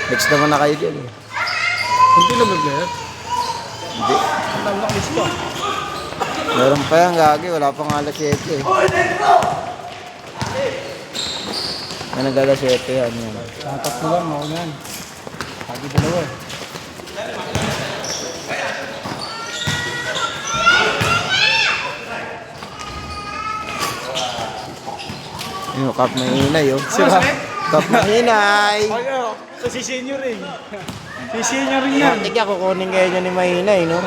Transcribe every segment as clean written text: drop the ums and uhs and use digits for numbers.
Next naman na kayo dyan eh. Hindi naman na yan. Hindi. Ang lakas pa. Meron pa yan, gagi. Wala pang alas 7 eh. May nag-alas 7 yan. Tatapos lang, ako yan. Sabi dalawa eh. Yung cup na hinay, oh. Sira? Cup na hinay. Ano? Si senior rin. Si senior rin yan. Matik yan, kukunin kayo niya ni Mahinay, no?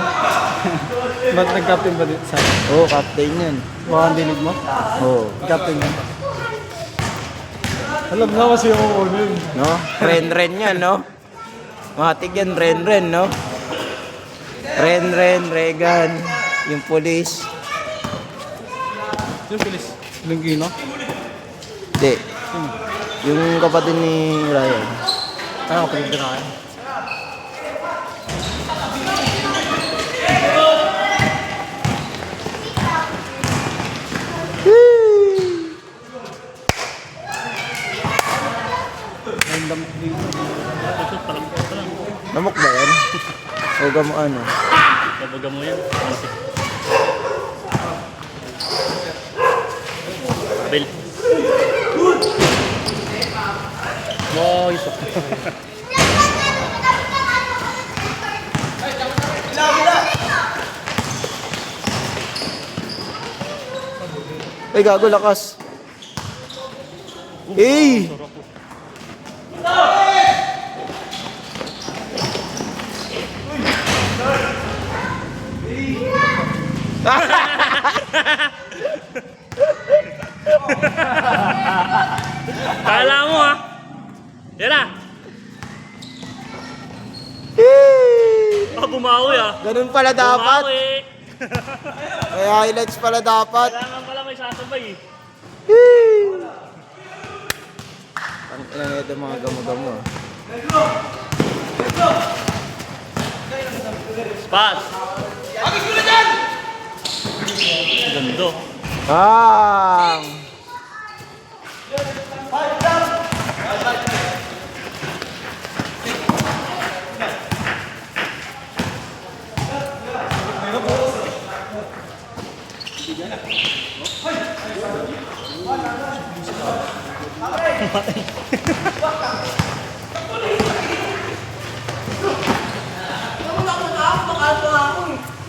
Ba't nag-captain ba dito sa akin? Oo, captain yan. Baka ang dinig mo? Oo. Captain yan. Alam na kasi ako kunin. No? Ren-ren yan, no? Matik yan, ren-ren, no? Ren-ren, Regan, yung police. Yung bilis. Lingkino? Hindi. Yung kapatid ni Ryan. Ay, kapatid na kayo. Ang damot dito. Namok ba yan? O gamo ano? Babaga mo yan. Abel. Wow, ito. Ay, gago, lakas. Eh! Kala mo ha? Yan na. Bumawi ah. Ganun pala dapat. Bumawi. May highlights pala dapat. Kailangan pala may sasabay eh. Ang ina nito mga gamo-gamo. Spot. Ganda. Bang!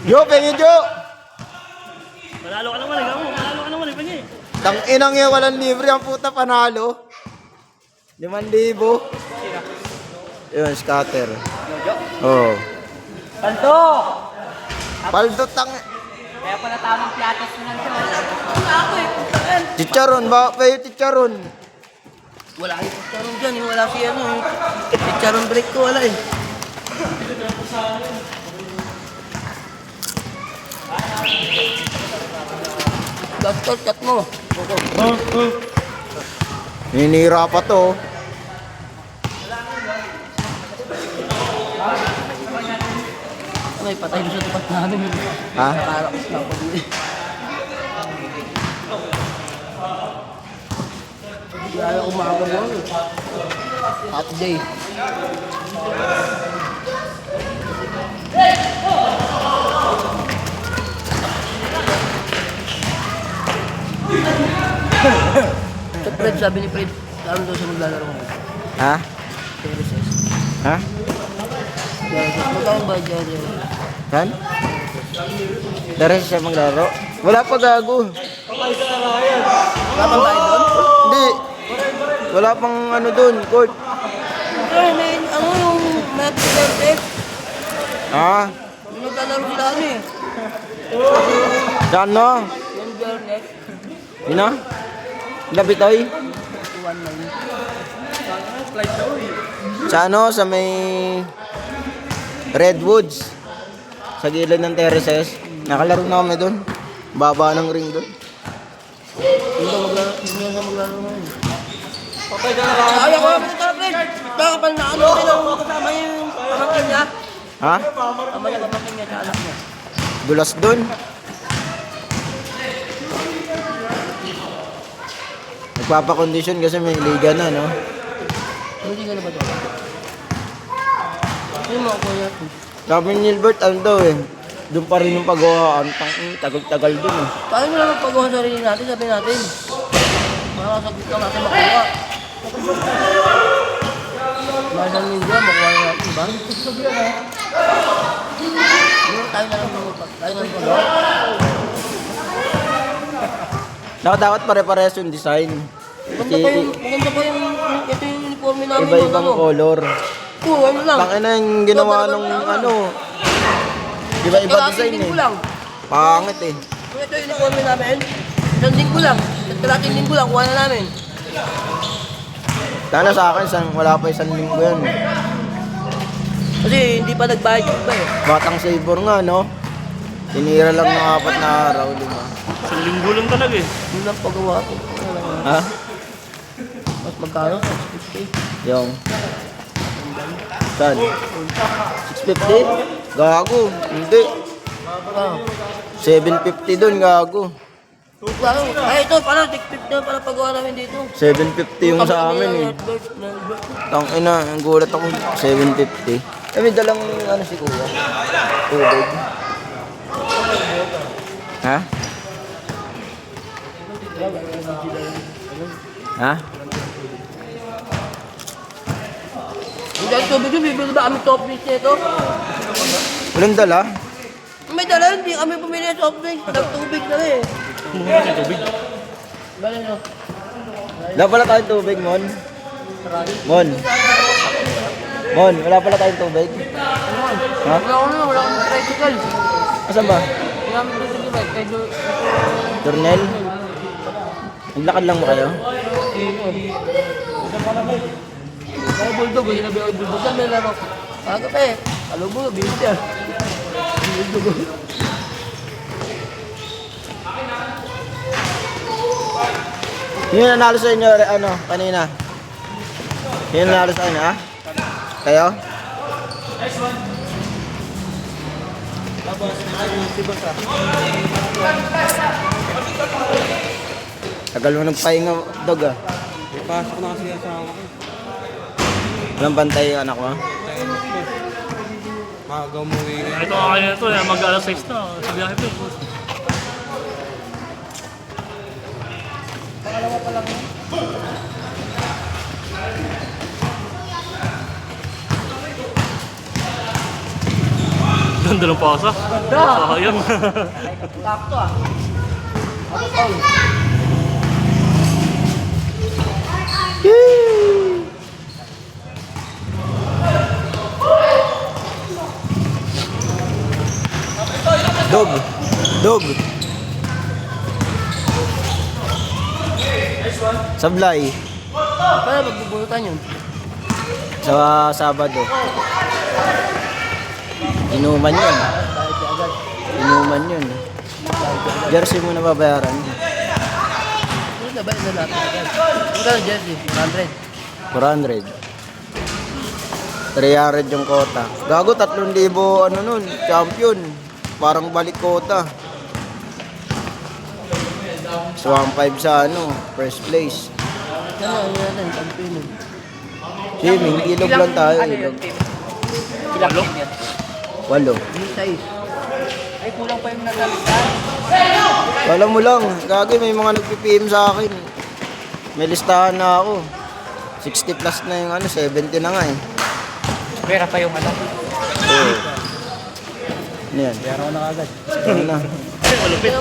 Jo, pengen Jo! Manalo ka naman eh. Manalo ka naman eh. Panya eh. Tang inang yan, walang libre ang puta panalo. 5,000. Yun, scatter. Oo. Paldo! Paldo tang... Kaya pala tamang piatos na nandiyan. Wala ako eh. Chicharon, ba? Payo chicharon. Wala yung chicharon dyan. Wala si ano eh. Chicharon break ko wala eh. Gastos, chat mo. Ninira pa to. Ay, patay mo sa tupat namin. Ha? Nakarakas na ako dito. Wala akong makagawa eh. Hot day. Sa Fred, sabi ni Fred, lalo daw siya maglalaro ko. Ha? Terraces. Ha? Terraces. Magkano ba dyan? Kan? Daras siya maglaro? Wala pa gago. Wala pang tayo doon? Hindi. Wala pang ano doon, court. Pero may, ano yung Matt Terraces? Ha? Yung naglalaro sila ano eh. Saan no? Yung Garnet. Yun na? Labitoy? 219. Sa ano? Sa may... Redwoods. Sa gilid ng terraces. Nakalaro na kami doon. Baba ng ring doon. Hindi na maglaro ngayon. Ay, ako naman ito, Fred. Nakapal na ano, kailangan kasama yung pamangkin niya. Ha? Tama niya pamangkin niya sa anak niya. Dulas doon. Nagpapakondisyon kasi may liga na, no? Hindi ka na ba doon? Ano makukuha natin? Sabi ni Gilbert, ano daw eh. Doon pa rin yung pagawaan. Tagal-tagal dun eh. Tayo na lang magpagawa sa sarili natin, sabi natin. Para sa gusto natin makuha. Mahal ng Ninja, makuha na natin, ba? Tayo na lang magpagawa. Dapat pare-parehas yung design. Maganda pa yung, ito yung uniforme namin. Iba-ibang color. Oo, ano lang. Tangina yung ginawa nung ano. Iba-iba design Kalating eh. linggo lang. Pangit eh. Kung ito yung uniforme namin, isang linggo lang. Kalating linggo lang, kuha na namin. Sana sa akin, wala pa isang linggo yan. Kasi hindi pa nagbayad yung iba eh. Batang Sabor nga, no? Tinira lang ng 4 na araw, 5. Isang linggo lang talaga eh. Yun lang pagawa ko. Ha? Mas magkano? 650. Yung. Saan? 650? Gago. Hindi. Ah. 750 dun, gago. Ay, ito pala, 650 na pala pagawa namin dito. 750 yung sa amin eh. Tangina, ang gulat ako. 750. Eh, may dalang ano si kuya? Tubig. Ha? Ha? Hindi ang tubig yun, bibili ba kami top drinks nito? Walang dala? May dala, hindi kami bumili ng soft drinks. Nagtubig na eh. Kumuha ng tubig. Bala nyo. Wala pala tayong tubig, Mon. Mon. Mon, wala pala tayong tubig. Ha? Wala akong tricycle. Asan ba? Wala akong tricycle. Kaya Dornel? Naglakad lang ba kayo? kaya bulldog, hindi na biyo bulldog. Saan may laro? Aga pa eh. Alubo, bitter. Bulldog. Yun yung nanalo sa inyo, ano, kanina. Yun yung nanalo sa inyo, ha? Kayo? Tagal mo nagpahinga, dog, ah. Pasok na kasi sa ako. Walang bantay yung anak mo? Maaga umuwi na. Ito nga kayo na ito, mag-alas 6 na. Sa biyahe pa eh. Ganda ng pasa. Sayang. Sakto ah. Dog! Dog! Sablay. Paano magbubunutan yun? Sa Sabado. Inuman yun. Inuman yun. Jersey mo na babayaran. Ano na ba yun na natin? Ano ka jersey? 100. 400. 300 yung kota. Gago, 3,000 ano nun, champion. Parang balik kota. So, 1,500 sa ano, first place. Ano natin? Champion yun. Swimming, ilog lang tayo. Ilog. Walo? 8. Yung size. Ay, kulang pa yung natalitan. Alam mo lang, gagi may mga nagpipm sa akin. May listahan na ako. 60 plus na yung ano, 70 na nga eh. Pera pa yung ano. Oo. Ano yan? Pera ko na agad. Ano na? Malupit.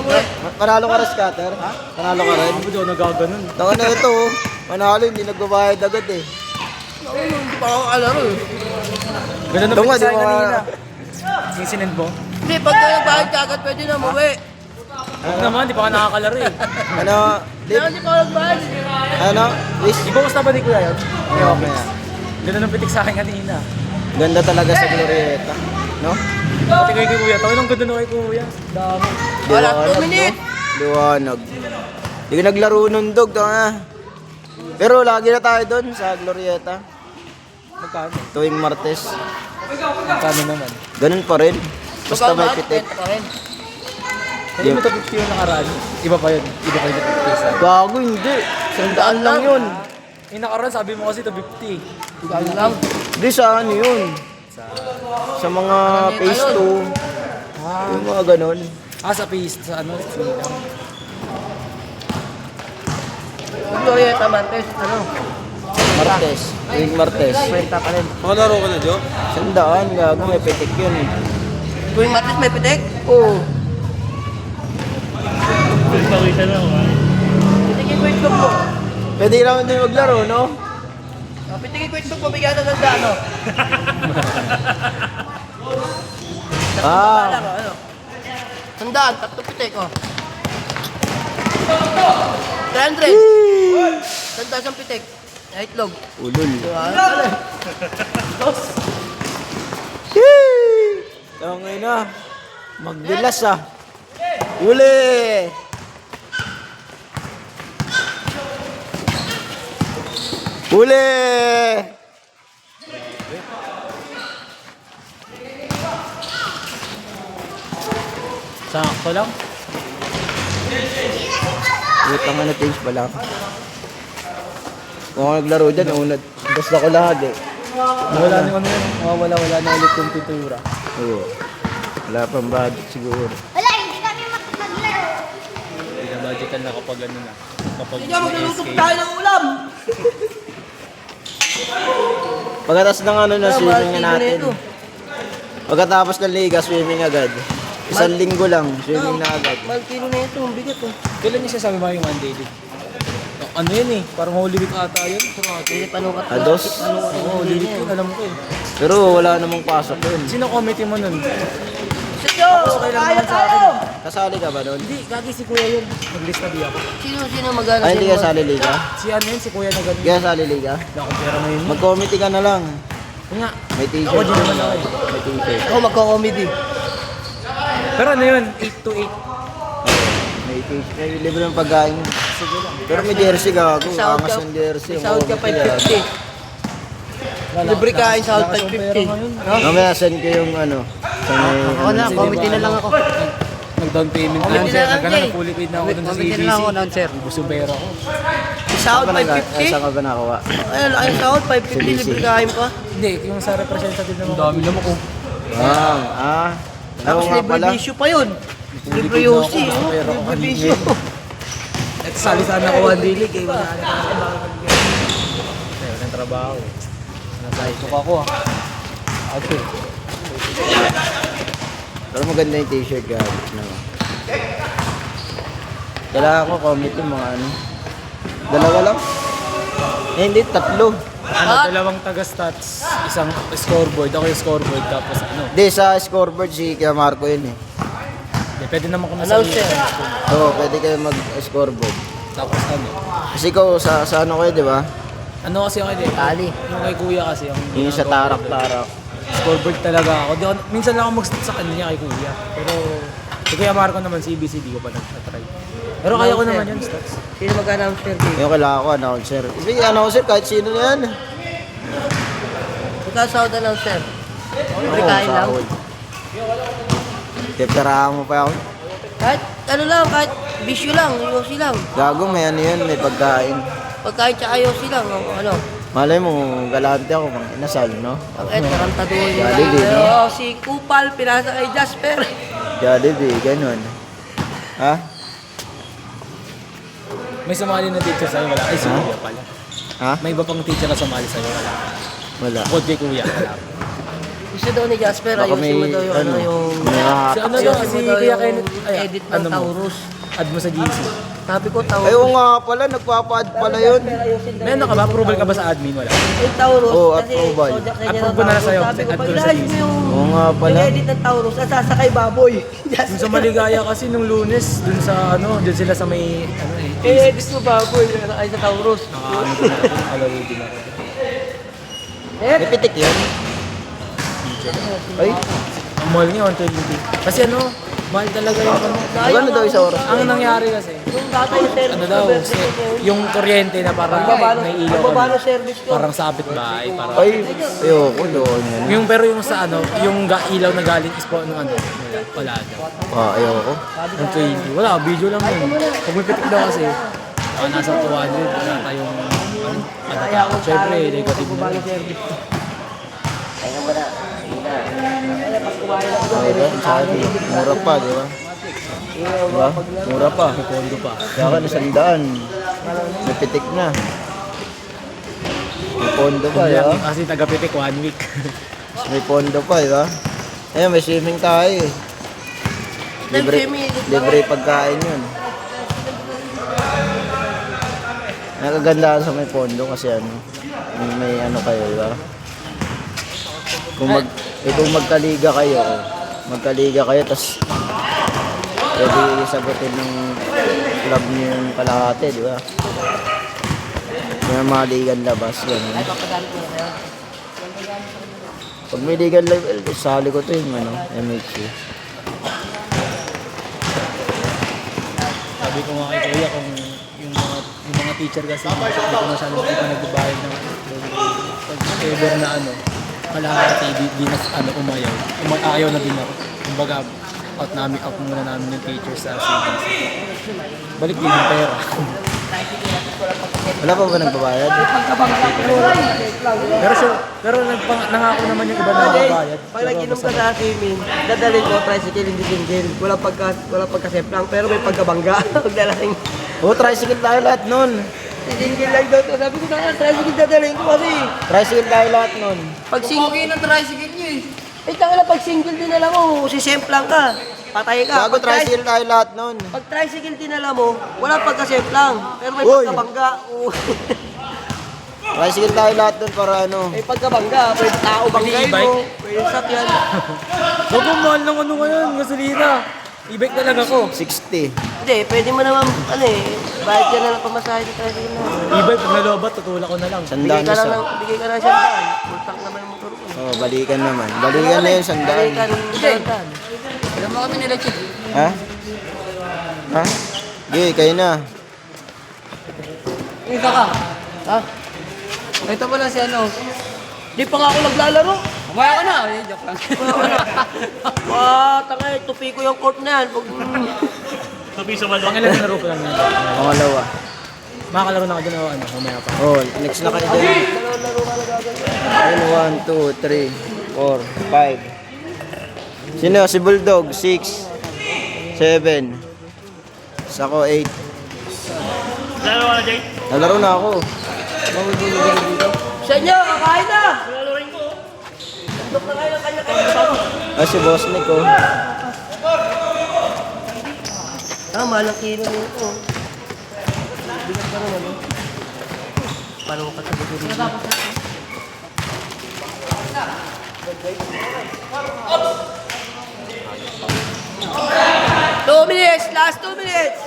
Panalo ka rin, scatter? Ha? Panalo ka rin? Hindi ako nagaganon. Taka na ito, oh. Panalo, hindi nagbabayad agad eh. Ako, hindi pa ako kalaro eh. Ganda Ito nga, di ba? Sisinend mo? Hindi, pag nagbayad ka agad, pwede na umuwi. Huwag naman, di pa ka nakakalaro eh. Ano? Kaya hindi pa ako nagbayad. Ano? Wish? Ibawas na ba ni Kuya yun? Okay, okay na. Ganda ng pitik sa akin kanina. Ganda talaga sa Glorieta. No? Pati kay Kuya, tawin ang ganda na kay Kuya. Dami. Wala, 2 no? minutes. Liwanag. Hindi ko naglaro nun, dog. Tanga. Pero lagi na tayo doon sa Glorieta. Magkano? Tuwing Martes. Magkano naman? Ganun pa rin. Basta may pitik. Pa rin. Hindi mo ito 50 yung nakaraan. Iba pa yun. Iba pa yung 50 sa. Gago, hindi. 100 lang yun. Yung nakaraan, sabi mo kasi ito 50. Gano'n lang. Hindi, sa ano yun? Sa sa mga phase 2. Yung mga ganon. Sa paste, sa ano, silang. Glorieta Martes, ano? Martes. Yung Martes. Kwenta pa rin. Makalaro ka na, Jo? Sandaan, gago, may pitik yun. Tuwing Martes may pitik? Oo. Pawisan na ako. Pitigin ko itlog mo. Pwede naman din maglaro, no? Pitigin ko itlog mo, bigyan na sa ano? Ah. Laro, ano? Sandaan, 3 pitik, oh. 300. Sandaan ang pitik. Ay, itlog. Ulol. Diba? Kaya ngayon na. Magbilas ah. Uli! Uli! Sakto lang. Utang na page pa lang. Kung ako naglaro dyan, unad. Basta ko lahat eh. Wala na ano yun. Wala na ulit yung pintura. Oo. Wala pang budget siguro. Wala, hindi kami maglaro. Pinabudgetan na kapag ano na. Kapag Hindi ako magluluto SK. tayo ng ulam. Pagkatapos ng ano na swimming na natin. ito. Pagkatapos ng liga, swimming agad. Isang linggo lang, swimming na agad. Mahal kilo na ito, ang bigat, oh. Kailan niya sasabi mo yung Monday League? Ano yun eh? Parang Holy Week ata yun. Hindi panukat. Ados. Oo, Holy Week yun. Alam ko eh. Pero wala namang pasok yun. Sino committee mo nun? Sino? Kaya tayo! Kasali ka ba nun? Hindi, gagi si Kuya yun. Mag-list na di ako. Sino magana? Ay, hindi ka sali liga? Si ano yun? Si Kuya na ganun. Hindi ka sali liga? Wala akong pera ngayon. Mag-committee ka na lang. Yun nga. May Ako t-shirt. din naman ako eh. May t-shirt. Ako magko-comedy. Pero ano yun? 8 to 8. May t-shirt. May libre ng pagkain. Pero may jersey ka ako. Sahod Angas ka- ng jersey. Sahod ka committee, 550. Libre kain sa 550. Mamaya send ko yung ano. Sa may, Ako na, comedy na lang ako. Nag-down payment Committee lang na sir. lang, Nagkana Jay. fully paid na ako dun sa Committee CBC. na lang ako, announcer. Ubus yung pera ko. Sahod Saan 550? ka ba nakawa? Ay, laki ng sahod, 550, libre kain pa. Hindi, yung sa representative naman. Ang dami naman ko. Ako Tapos nga libre pala. bisyo pa yun. Libre Libre na ako, Yossi, oh. nakapera ko Libre kanina. bisyo. At sali sana ako one day league eh. Wala na trabaho. Ayun, ang trabaho. Nasaytok ako ah. Okay. Pero maganda yung t-shirt guys. No. Kailangan ko committee mga ano. Dalawa lang? Eh, hindi, tatlo. Dalawang taga-stats, isang scoreboard. Ako yung scoreboard tapos ano. Hindi, sa scoreboard si Kuya Marco yun eh. Hindi, pwede naman kung Announcer. Oo, pwede kayo mag-scoreboard. Tapos ano. Kasi ikaw, sa ano kayo, di ba? Ano kasi ako din? Tali. Yung kay kuya kasi. Yung sa tarak-tarak. Scoreboard talaga ako. Di ako. Minsan lang ako mag-stat sa kanya kay kuya. Pero kay Kuya Marco naman, CBC, di ko pa nag-try. Pero kaya ko naman yun, stats. Sino mag-announcer dito? Yung kailangan ko, announcer. Sige, announcer, kahit sino na yan. Ikaw sahod announcer. Libre kain lang. Teptarahan mo pa ako. Kahit ano lang, kahit bisyo lang, Yossi lang. Gago, may ano yun, may pagkain. Pagkain tsaka Yossi lang, o ano. Malay mo, galante ako, mang inasal, no? Ang tarantaduhin yung Jollibee, no? Oo, si Kupal, pinasa kay Jasper. Jollibee, ganun. Ha? May sumali na teacher sa'yo, wala. Ay, si Ha? kuya pala. Ha? May iba pang teacher na sumali sa'yo, wala. Wala. Bukod kay kuya, wala. Gusto daw ni Jasper, Baka ayusin mo may, daw yung ano, yung... may Si ano daw, Ayusin si mo daw Kuya yung Kenneth, ay, edit ng ano mo? Taurus. Add mo sa GC. Sabi ko, Taurus. Ay, oo nga pala, nagpapa-add pala yun. Ayusin daw May ano ka ba? Approval ka ba sa admin? Wala. yung Taurus. Oo, kasi approval. zodiac na niya Approve ng ko na Taurus. sa'yo. Sabi ko, Add pag ko na sa inaayos GC. mo yung... Oo nga pala. Yung edit ng Taurus, at sasakay baboy. Yung sa Maligaya kasi nung Lunes, dun sa ano, dun sila sa may, ano eh, Edit mo baboy, ay sa Taurus. nakaano din ako, nakalaro din ako. May pitik yun. Ay, Ang mahal niya, 120. Kasi ano, mahal talaga yung ano. ano daw isa oras? Ang nangyari kasi, Yung data yung service. ano daw, yung kuryente na parang may ilaw Pagbaba ng kami. service ko. Parang sabit bahay, parang. Ay, ayoko doon yan. Yung pero yung sa ano, yung ilaw na galing is po nung ano, wala daw. Ayoko. Ang 20. Wala, video lang yun. Pag may pitik daw kasi, nasa 200, wala tayong ano, syempre, negative na. Pagbaba ng service ko. Sabi, mura pa, di ba? Diba? Mura pa. Pondo pa. Kaya ka na 100. May pitik na. May pondo pa, di ba? Kasi taga-pitik 1 week. May pondo pa, di ba? Ayun, may swimming tayo eh. Libre pagkain yun. Nakagandaan sa may pondo kasi ano, may ano kayo, di ba? Kung magkaliga kayo, tas pwede sagutin ng club niyo yung kalahati, di ba? Yung mga ligan labas, gano'n. Pag may ligan level, sali ko to yung ano, MHC. Sabi ko nga kay Kuya kung yung mga teacher kasi hindi ko masyadong nagbabayad ng pag ever na ano, kalahati di na ano umayaw. Ayaw na din ako. Kumbaga out muna namin yung teacher sa CBC. Balik din yung pera. Wala pa ba nagbabayad? Pero nangako naman yung iba na nagbabayad. Pag nag-inom ka sa swimming, dadalhin ko tricycle, hindi single. Wala pagkaseplang, pero may pagkabangga. Magdalahin. Oo, tricycle tayo lahat nun. Single lang daw to. Sabi ko na, tricycle dadalhin ko kasi. Tricycle tayo lahat nun. Pag single ng tricycle niyo eh. Eh, tanga pag single din alam mo, sisemplang ka. Patay ka. Gago, tricycle tayo lahat nun. Pag tricycle dinala mo, wala pagkasemplang. Pero may Uy! pagkabangga. Tricycle tayo lahat nun para ano. May pagkabangga. Pwede tao banggay mo. Pwede sakyan. Huwag mo mahal ng ano ngayon, gasolina. I-bike na lang ako. 60. Hindi, pwede mo naman, ano eh, bayad ka na lang pamasahe sa tricycle na. I-bike, pag nalobat, tutulak ko na lang. Sandaan isa. Bigay ka na siya daan. Pultak naman yung motor ko. Oo, balikan naman. Balikan na yun, sandaan. Bigay ka ng daan. Alam mo kami nila, Chip. Ha? Ha? Gay, kayo na. Isa ka. Ha? Ito pala si ano. Di pa nga ako naglalaro. Kumaya ka na. Joke lang. Tangay, tupi ko yung court na yan. Tabi sa balon. Pangilan na pa lang yan. Pangalawa. Makakalaro na ako dyan o ano, mamaya pa. Oh, next na kayo dyan. Ayun, 1, 2, 3, 4, 5. Sino? Si Bulldog, 6, 7. Sako, 8. Lalo ka na, Jay. Nalaro na ako. Sa inyo, kakain na! Lalo rin ko. Tandok na kayo ng kanya-kanya. Ah, si Boss Nick, oh. Mahal ang kilo nito. Bigat ka naman, no? Paano mo kasagutin dito? Two minutes! Last 2 minutes!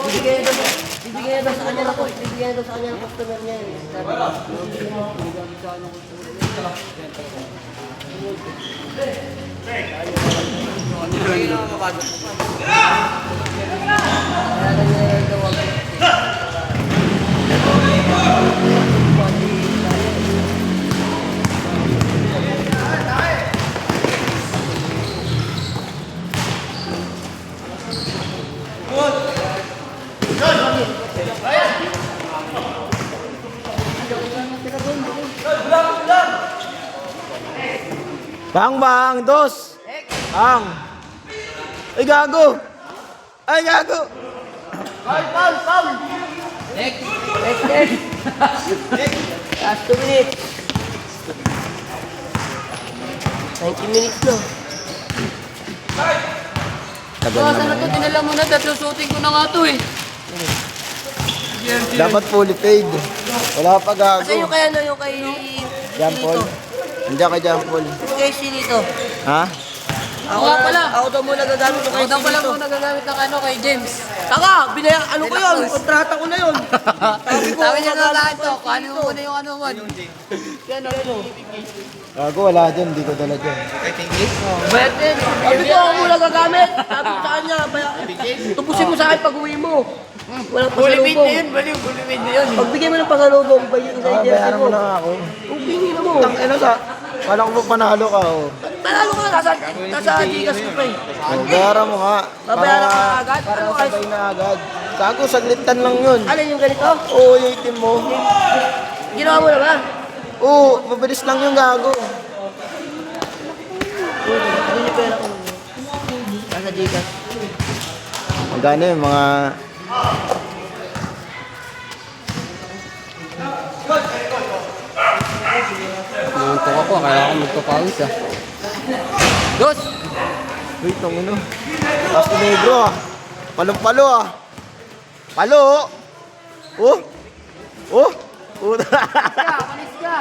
Bibigyan niya daw sa kanya na po. Bibigyan niya daw sa kanya ng customer niya. Bang, dos. Ang. Ay, gago. Ay, gago. Next. Last 2 minutes. 90 minutes no. Tagal Sana naman. to, dinala mo na. Tatlo shooting ko na nga to eh. Dapat fully paid. Wala pa gago. Kasi yung kay ano, yung kay... Jampol. Andiyan ka, Jampol. Yung kay Silito. Ha? Ako nga pala. Ako daw muna gagamit yung kay Ako daw pala Silito. mo nagagamit ng ano kay James. Taka, ano ko yun? Kontrata ko na yun. Sabi niya na lahat to. Kuhanin mo muna yung ano mo. Gago, wala dyan. Hindi ko dala dyan. Bayad din. Sabi ko, ako muna gagamit. Sabi ko sa kanya, tubusin mo sa akin pag uwi mo. Walang pasalubong. Bulimid na yun. Pagbigay mo ng pasalubong, bayin sa jersey Bayaran mo. mo na nga ako. Upingin na mo. Ano ka? Kala ko panalo ka, oh. Panalo ka, nasa Gcash ko pa eh. Oh, bayaran mo nga. Babayaran ka agad? Para Ano ay? sabay na agad. Gago, saglitan lang yun. Ano yung ganito? Oo, yung itim mo. Ginawa mo na ba? Oo, mabilis lang yung gago. Ano yung pera ko? Nasa Gcash. Magkano yung mga... Nuntok ako, kaya ako magpapawis ah. Dos! Uy, itong ano. Pasto negro ah. Palong-palo ah. Palo! Oh! Oh! Puta! Panis ka!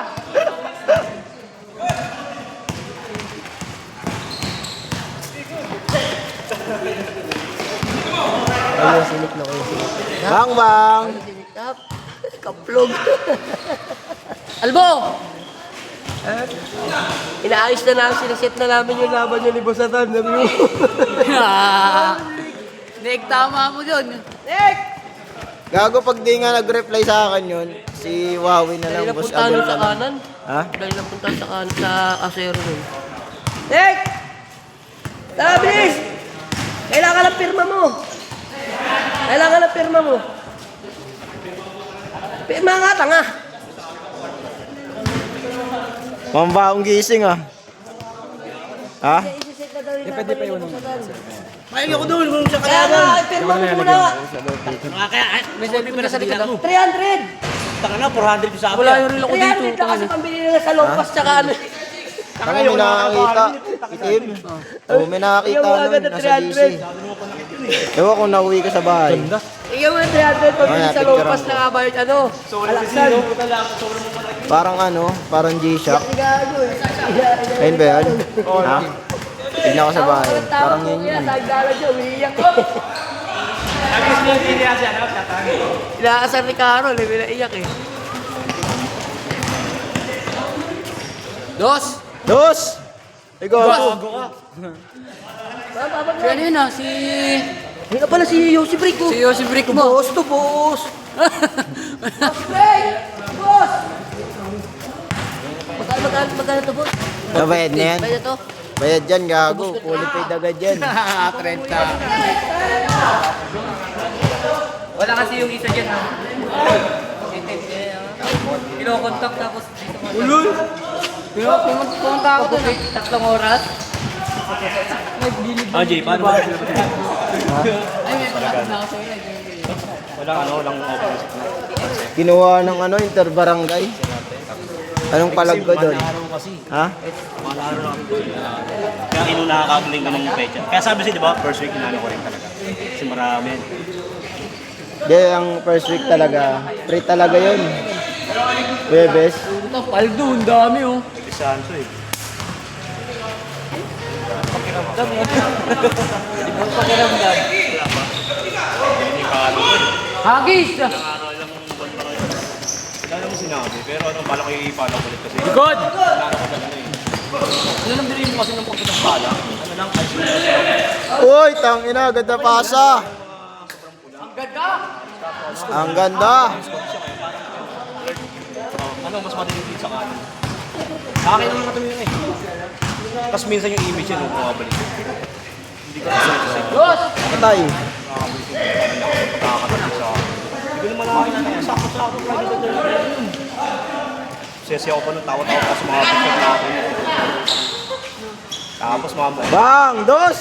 Ayun, sinik na ko yung sinik. Bang bang! Sinik up. Kaplog. Albo! Inaayos na namin, sinaset na namin yung laban niya ni Bosatan. Sabi mo. Nick, tama mo dun. Gago pag di nga nag-reply sa akin yun, si Wawi na Dahil lang, boss napuntahan Abel sa na lang. kanan. Ha? Dahil napuntahan sa kanan, sa Acero nun. Nick! Tara, bilis! Kailangan ng pirma mo. Kailangan ng pirma mo. Pirma nga, tanga. Mambaong gising ah. Ha? Pwede pa yun. Mayroon ako doon kung sa kaya nga, pirma mo muna. May sabi mo na sa likod mo. 300! Taka na, 400 yung sabi. Wala yung relo ko dito. 300 na kasi pambili nila sa Lompas tsaka ano. Ako may nakakita. Itim. Oo, may nakakita Ikaw nun, agad na nasa 300. GC. Ewan kung nauwi ka sa bahay. Ikaw mo 300 pambili Ayan, sa picture Lompas ako. na kabayot ano. Alaksan. Parang ano, parang G-Shock. Gago eh. Ayun ba yan? Ha? Tignan ko sa bahay. Parang yun yun. Nagdala siya, umiiyak ko. Inaasar ni Carol, eh, pinaiyak eh. Dos! Dos! Ikaw ako. Si ano yun ah, si... Hindi ka pala si Yossi Brick ko. Si Yossi Brick mo. Boss to, boss. Brick! Boss! Magkano to, boss? Nabayad na yan. Bayad to? Bayad dyan, gago. Fully paid agad yan. 30. Wala kasi yung isa dyan ha. Kino-contact tapos dito mo. Ulul! Pumunta ako doon eh. 3 oras. Ah, Jay, paano ba? Ay, may pagkakot na ako sa'yo. Walang open. Kinuha ng ano, interbarangay. Anong palag ko doon? Araw kasi. Ha? Malaro lang kami. Kaya nakakagaling ko ng pecha. Kaya sabi siya, di ba, first week inano ko rin talaga. Kasi marami. Di, ang first week talaga. Free talaga yun. Webes. Puta, paldo, ang dami oh. Ibisahan ko eh. Pakiramdam. Hindi ka ano ko eh. Hagis! Araw lang buwan pa kayo. Wala naman sinabi. Pero ano, bala ko i-follow ulit kasi. Likod! Plano ko talaga eh. Ano lang din mo kasi ng pagpunta ng bala? Ano lang, ice cream. Uy, tangina, ganda pasa. Ang ganda. Ano, mas madinig din sa kanin. Sa akin naman natumingin eh. Tapos minsan yung image yun, bumabalik. Hindi ko kasi Dos! Patay. nakakatabi sa akin. Hindi ko naman nakakita na sakto-sakto. Sesi ako pa nung tawa-tawa pa sa mga picture natin. Tapos mga Bang! Dos!